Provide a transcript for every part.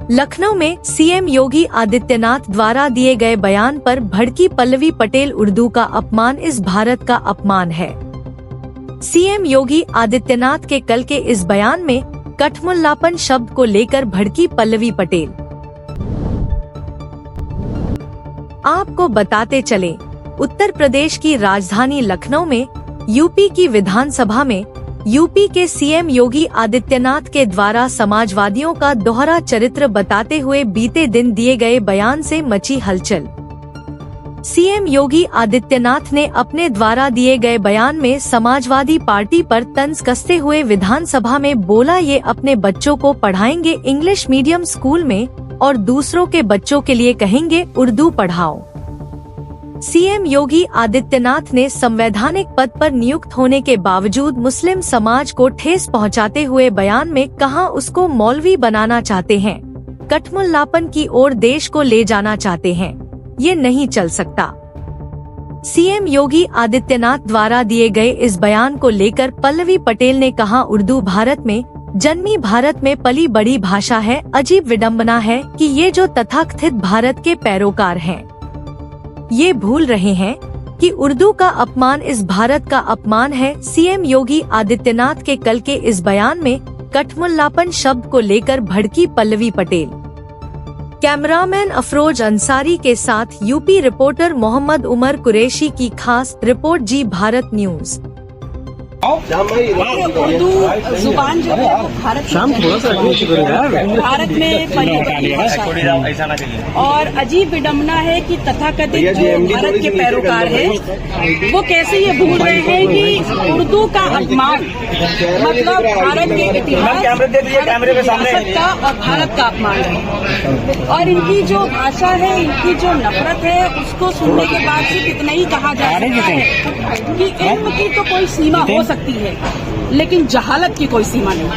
लखनऊ में सीएम योगी आदित्यनाथ द्वारा दिए गए बयान पर भड़की पल्लवी पटेल। उर्दू का अपमान इस भारत का अपमान है। सीएम योगी आदित्यनाथ के कल के इस बयान में कठमुल्लापन शब्द को लेकर भड़की पल्लवी पटेल। आपको बताते चले, उत्तर प्रदेश की राजधानी लखनऊ में यूपी की विधानसभा में यूपी के सीएम योगी आदित्यनाथ के द्वारा समाजवादियों का दोहरा चरित्र बताते हुए बीते दिन दिए गए बयान से मची हलचल। सीएम योगी आदित्यनाथ ने अपने द्वारा दिए गए बयान में समाजवादी पार्टी पर तंज कसते हुए विधानसभा में बोला, ये अपने बच्चों को पढ़ाएंगे इंग्लिश मीडियम स्कूल में और दूसरों के बच्चों के लिए कहेंगे उर्दू पढ़ाओ। सीएम योगी आदित्यनाथ ने संवैधानिक पद पर नियुक्त होने के बावजूद मुस्लिम समाज को ठेस पहुंचाते हुए बयान में कहा, उसको मौलवी बनाना चाहते हैं, कठमुल्लापन की ओर देश को ले जाना चाहते हैं, ये नहीं चल सकता। सीएम योगी आदित्यनाथ द्वारा दिए गए इस बयान को लेकर पल्लवी पटेल ने कहा, उर्दू भारत में जन्मी, भारत में पली बड़ी भाषा है। अजीब विडंबना है कि ये जो तथाकथित भारत के पैरोकार हैं, ये भूल रहे हैं कि उर्दू का अपमान इस भारत का अपमान है। सीएम योगी आदित्यनाथ के कल के इस बयान में कठमुल्लापन शब्द को लेकर भड़की पल्लवी पटेल। कैमरामैन अफरोज अंसारी के साथ यूपी रिपोर्टर मोहम्मद उमर कुरैशी की खास रिपोर्ट, जी भारत न्यूज। उर्दू जुबान जो है वो भारत में पली बड़ी भाषा है और अजीब विडंबना है कि तथाकथित जो भारत के पैरोकार है वो कैसे ये भूल रहे हैं कि उर्दू का अपमान मतलब भारत के इतिहास, विरासत का और भारत का अपमान है। और इनकी जो भाषा है, इनकी जो नफरत है, उसको सुनने के बाद से कितना ही कहा जा सकता है कि इल्म की तो कोई सीमा हो सकती है लेकिन जहालत की कोई सीमा नहीं।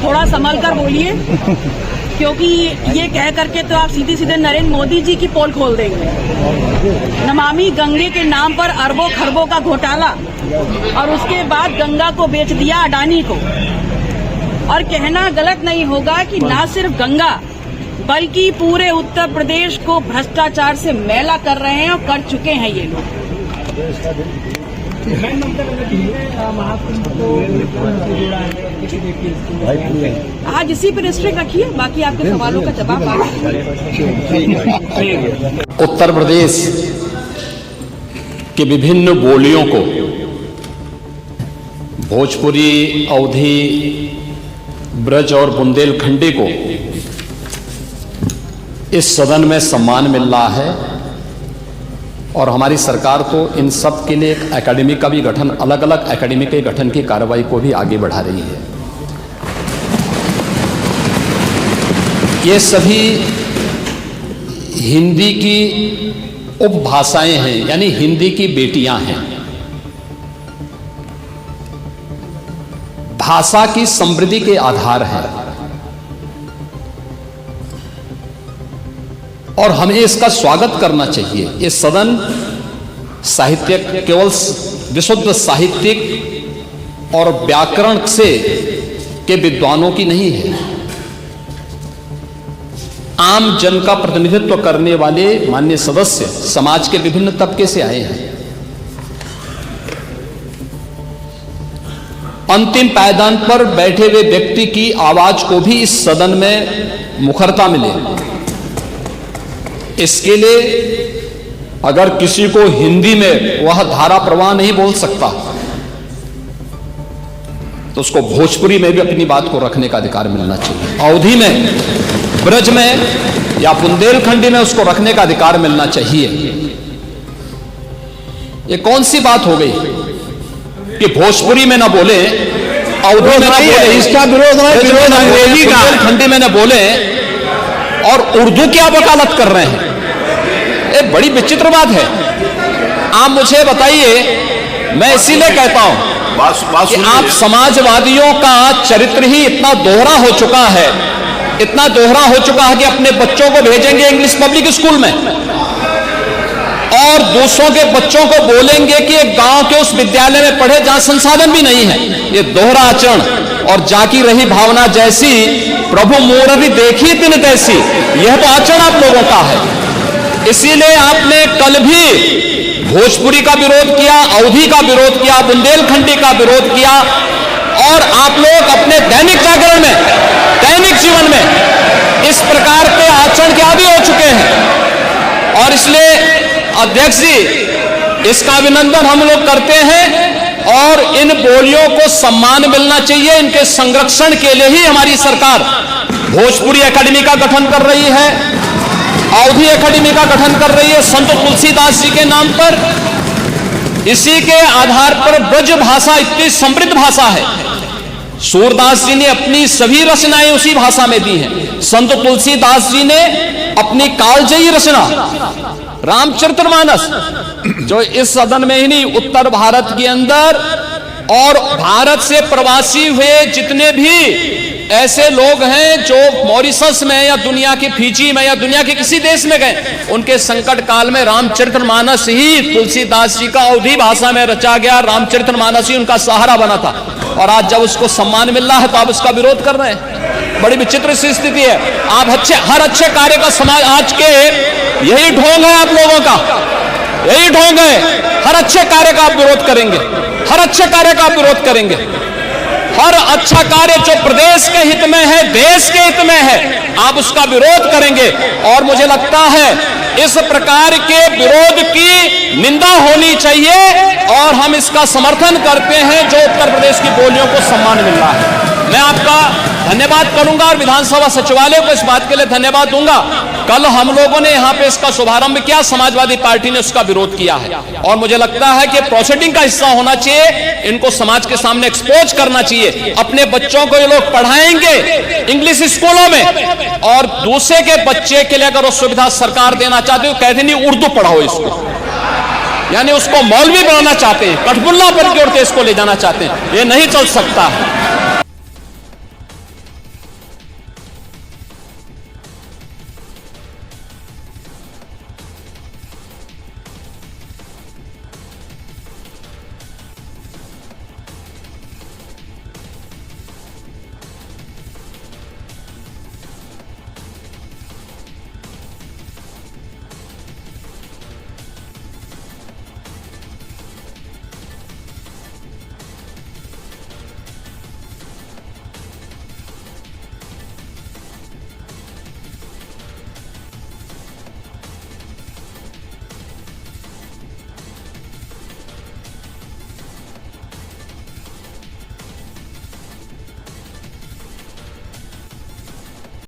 थोड़ा संभल कर बोलिए, क्योंकि ये कह करके तो आप सीधे सीधे नरेंद्र मोदी जी की पोल खोल देंगे। नमामि गंगे के नाम पर अरबों खरबों का घोटाला और उसके बाद गंगा को बेच दिया अडानी को। और कहना गलत नहीं होगा कि न सिर्फ गंगा बल्कि पूरे उत्तर प्रदेश को भ्रष्टाचार से मैला कर रहे हैं और कर चुके हैं ये लोग। आज इसी पर रिस्ट्रिक्ट रखिए, बाकी आपके सवालों का जवाब उत्तर प्रदेश के विभिन्न बोलियों को, भोजपुरी, अवधी, ब्रज और बुंदेलखंडी को इस सदन में सम्मान मिल रहा है और हमारी सरकार तो इन सब के लिए एक एकेडमी का भी गठन, अलग अलग एकेडमी के गठन की कार्रवाई को भी आगे बढ़ा रही है। ये सभी हिंदी की उपभाषाएं हैं, यानी हिंदी की बेटियां हैं। भाषा की समृद्धि के आधार है और हमें इसका स्वागत करना चाहिए। ये सदन साहित्यिक, केवल विशुद्ध साहित्यिक और व्याकरण से के विद्वानों की नहीं है, आम जन का प्रतिनिधित्व करने वाले माननीय सदस्य समाज के विभिन्न तबके से आए हैं। अंतिम पायदान पर बैठे हुए व्यक्ति की आवाज को भी इस सदन में मुखरता मिले, इसके लिए अगर किसी को हिंदी में वह धारा प्रवाह नहीं बोल सकता तो उसको भोजपुरी में भी अपनी बात को रखने का अधिकार मिलना चाहिए, अवधी में, ब्रज में या बुंदेलखंडी में उसको रखने का अधिकार मिलना चाहिए। ये कौन सी बात हो गई कि भोजपुरी में ना बोले, अवधी में ना बोले, इसका विरोध अंग्रेजी का, बुंदेलखंडी में ना बोले और उर्दू की आप वकालत कर रहे हैं। ये बड़ी विचित्र बात है। आप मुझे बताइए, मैं इसीलिए कहता हूं कि आप समाजवादियों का चरित्र ही इतना दोहरा हो चुका है, इतना दोहरा हो चुका है कि अपने बच्चों को भेजेंगे इंग्लिश पब्लिक स्कूल में और दूसरों के बच्चों को बोलेंगे कि एक गांव के उस विद्यालय में पढ़े जहां संसाधन भी नहीं है। ये दोहरा आचरण और जाकी रही भावना जैसी प्रभु मूर्ति देखी तिन तैसी, यह तो आचरण आप लोगों का है। इसीलिए आपने कल भी भोजपुरी का विरोध किया, अवधी का विरोध किया, बुंदेलखंडी का विरोध किया और आप लोग अपने दैनिक जागरण में, दैनिक जीवन में इस प्रकार के आचरण के आदी हो चुके हैं। और इसलिए अध्यक्ष जी, इसका अभिनंदन हम लोग करते हैं और इन बोलियों को सम्मान मिलना चाहिए। इनके संरक्षण के लिए ही हमारी सरकार भोजपुरी एकेडमी का गठन कर रही है, अवधी एकेडमी का गठन कर रही है संत तुलसीदास जी के नाम पर। इसी के आधार पर ब्रज भाषा इतनी समृद्ध भाषा है। सूरदास जी ने अपनी सभी रचनाएं उसी भाषा में दी हैं। संत तुलसीदास जी ने अपनी कालजयी रचना रामचरितमानस, जो इस सदन में ही नहीं, उत्तर भारत के अंदर और भारत से प्रवासी हुए जितने भी ऐसे लोग हैं जो मॉरिशस में या दुनिया के फिजी में या दुनिया के किसी देश में गए, उनके संकट काल में रामचरितमानस ही तुलसीदास जी का अवधी भाषा में रचा गया रामचरितमानस ही उनका सहारा बना था। और आज जब उसको सम्मान मिल रहा है तो आप उसका विरोध कर रहे हैं। बड़ी विचित्र सी स्थिति है। आप हर अच्छे कार्य का समाज, आज के यही ढोंग है आप लोगों का, यही ढोंग है। हर अच्छे कार्य का आप विरोध करेंगे, हर अच्छे कार्य का आप विरोध करेंगे। हर अच्छा कार्य जो प्रदेश के हित में है, देश के हित में है, आप उसका विरोध करेंगे। और मुझे लगता है इस प्रकार के विरोध की निंदा होनी चाहिए और हम इसका समर्थन करते हैं जो उत्तर प्रदेश की बोलियों को सम्मान मिल रहा है। मैं आपका धन्यवाद करूंगा और विधानसभा सचिवालय को इस बात के लिए धन्यवाद दूंगा। कल हम लोगों ने यहां पे इसका शुभारंभ किया, समाजवादी पार्टी ने उसका विरोध किया है और मुझे लगता है कि प्रोसीडिंग का हिस्सा होना चाहिए। इनको समाज के सामने एक्सपोज करना चाहिए। अपने बच्चों को ये लोग पढ़ाएंगे इंग्लिश स्कूलों में और दूसरे के बच्चे के लिए अगर वो सुविधा सरकार देना चाहते हो, कहते नहीं उर्दू पढ़ाओ इसको, यानी उसको मौलवी बनाना चाहते हैं, कठपुतला पर की ओर देश को ले जाना चाहते हैं। ये नहीं चल सकता है।